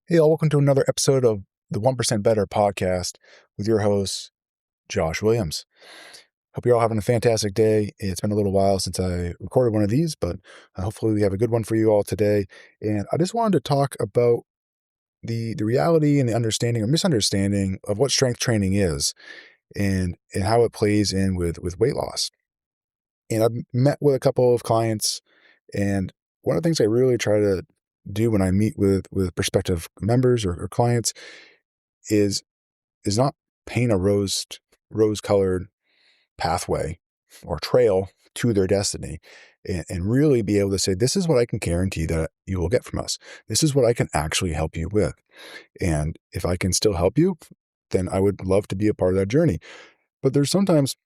Hey, all, welcome to another episode of the 1% Better podcast with your host, Josh Williams. Hope you're all having a fantastic day. It's been a little while since I recorded one of these, but hopefully we have a good one for you all today. And I just wanted to talk about the reality and the understanding or misunderstanding of what strength training is and how it plays in with weight loss. And I've met with a couple of clients, and one of the things I really try to do when I meet with prospective members or clients is not paint a rose colored pathway or trail to their destiny, and really be able to say, this is what I can guarantee that you will get from us. This is what I can actually help you with. And if I can still help you, then I would love to be a part of that journey. But there's sometimes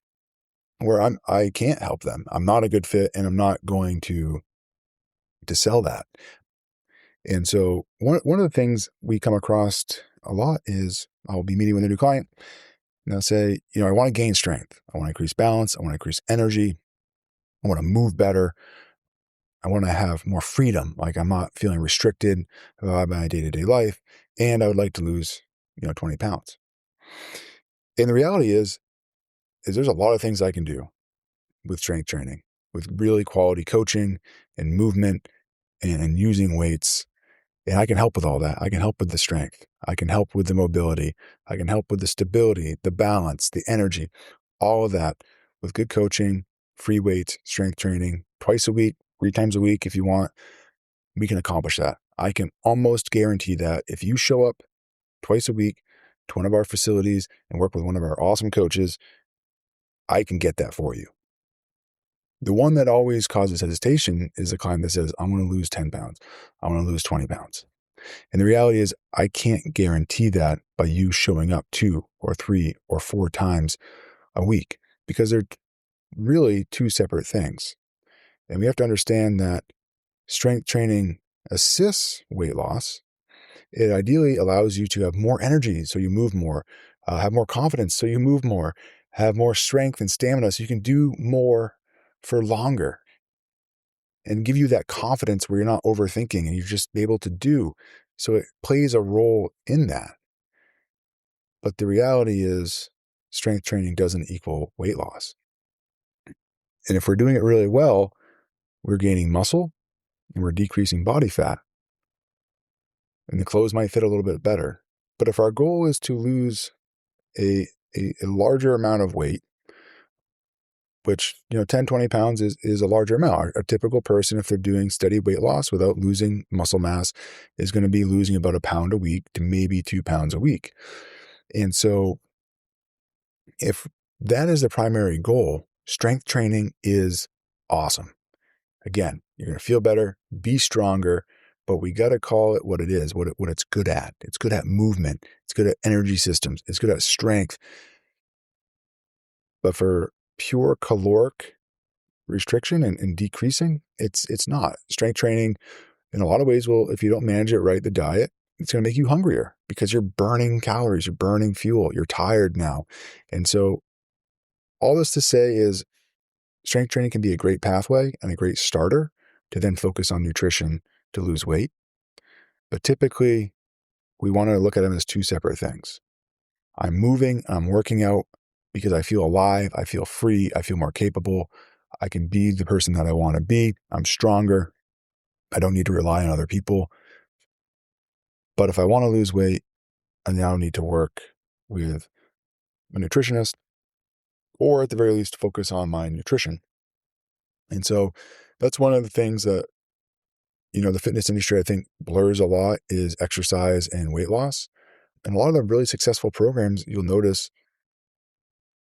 where I can't help them. I'm not a good fit, and I'm not going to sell that. And so one of the things we come across a lot is I'll be meeting with a new client, and they'll say, I want to gain strength. I want to increase balance. I want to increase energy. I want to move better. I want to have more freedom. Like, I'm not feeling restricted by my day-to-day life. And I would like to lose, 20 pounds. And the reality is there's a lot of things I can do with strength training, with really quality coaching and movement and using weights. And I can help with all that. I can help with the strength. I can help with the mobility. I can help with the stability, the balance, the energy, all of that with good coaching, free weights, strength training, twice a week, 3 times a week if you want. We can accomplish that. I can almost guarantee that if you show up twice a week to one of our facilities and work with one of our awesome coaches, I can get that for you. The one that always causes hesitation is the client that says, I want to lose 10 pounds. I want to lose 20 pounds. And the reality is I can't guarantee that by you showing up 2 or 3 or 4 times a week, because they're really 2 separate things. And we have to understand that strength training assists weight loss. It ideally allows you to have more energy so you move more, have more confidence so you move more, have more strength and stamina so you can do more for longer, and give you that confidence where you're not overthinking and you're just able to do. So it plays a role in that. But the reality is strength training doesn't equal weight loss. And if we're doing it really well, we're gaining muscle and we're decreasing body fat. And the clothes might fit a little bit better. But if our goal is to lose a larger amount of weight, which, 10, 20 pounds is a larger amount. A typical person, if they're doing steady weight loss without losing muscle mass, is going to be losing about 1 pound a week to maybe 2 pounds a week. And so if that is the primary goal, strength training is awesome. Again, you're going to feel better, be stronger, but we got to call it what it is, what it's good at. It's good at movement. It's good at energy systems. It's good at strength. But for pure caloric restriction and decreasing, it's not. Strength training, in a lot of ways, if you don't manage it right, the diet, it's going to make you hungrier because you're burning calories, you're burning fuel, you're tired now. And so all this to say is strength training can be a great pathway and a great starter to then focus on nutrition to lose weight. But typically, we want to look at them as 2 separate things. I'm moving, I'm working out because I feel alive, I feel free, I feel more capable. I can be the person that I want to be. I'm stronger. I don't need to rely on other people. But if I want to lose weight, I now need to work with a nutritionist, or at the very least, focus on my nutrition. And so that's one of the things that, the fitness industry, I think, blurs a lot is exercise and weight loss. And a lot of the really successful programs, you'll notice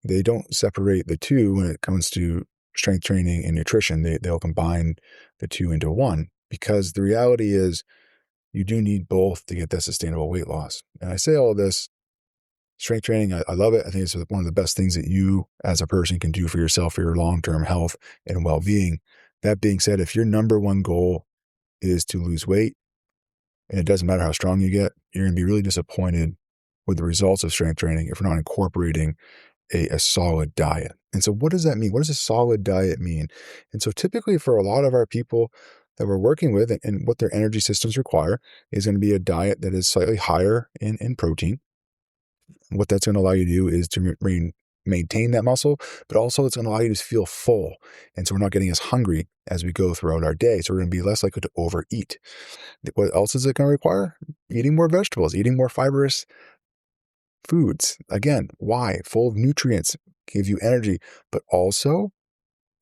they don't separate the two when it comes to strength training and nutrition. They'll combine the two into one, because the reality is you do need both to get that sustainable weight loss. And I say all of this, strength training, I love it. I think it's one of the best things that you as a person can do for yourself, for your long-term health and well-being. That being said, if your number one goal is to lose weight, and it doesn't matter how strong you get, you're going to be really disappointed with the results of strength training if we're not incorporating a solid diet. And so what does that mean? What does a solid diet mean? And so typically for a lot of our people, that we're working with and what their energy systems require is going to be a diet that is slightly higher in protein. What that's going to allow you to do is to maintain that muscle, but also it's going to allow you to feel full. And so we're not getting as hungry as we go throughout our day. So we're going to be less likely to overeat. What else is it going to require? Eating more vegetables, eating more fibrous foods. Again, why? Full of nutrients, give you energy, but also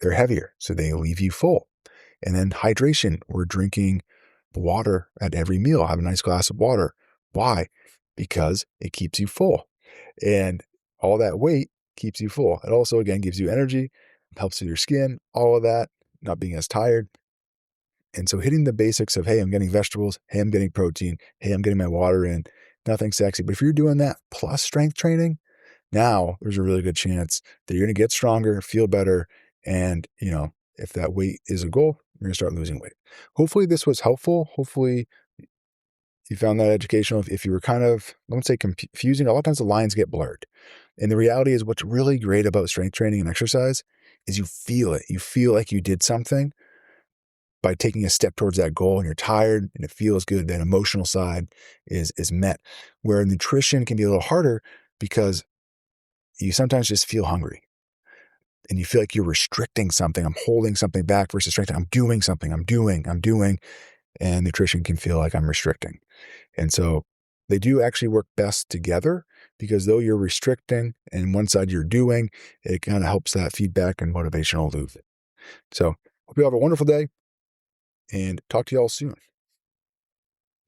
they're heavier, so they leave you full. And then hydration, we're drinking water at every meal. Have a nice glass of water. Why? Because it keeps you full. And all that weight keeps you full. It also, again, gives you energy, helps with your skin, all of that, not being as tired. And so hitting the basics of, hey, I'm getting vegetables. Hey, I'm getting protein. Hey, I'm getting my water in. Nothing sexy. But if you're doing that plus strength training, now there's a really good chance that you're going to get stronger, feel better. And, if that weight is a goal, you're going to start losing weight. Hopefully this was helpful. Hopefully you found that educational. If you were kind of, I wouldn't say confusing, a lot of times the lines get blurred. And the reality is what's really great about strength training and exercise is you feel it. You feel like you did something by taking a step towards that goal, and you're tired and it feels good. That emotional side is met. Where nutrition can be a little harder because you sometimes just feel hungry and you feel like you're restricting something. I'm holding something back versus strength. I'm doing something. I'm doing. And nutrition can feel like I'm restricting. And so they do actually work best together, because though you're restricting and one side you're doing, it kind of helps that feedback and motivational loop. So hope you have a wonderful day and talk to you all soon.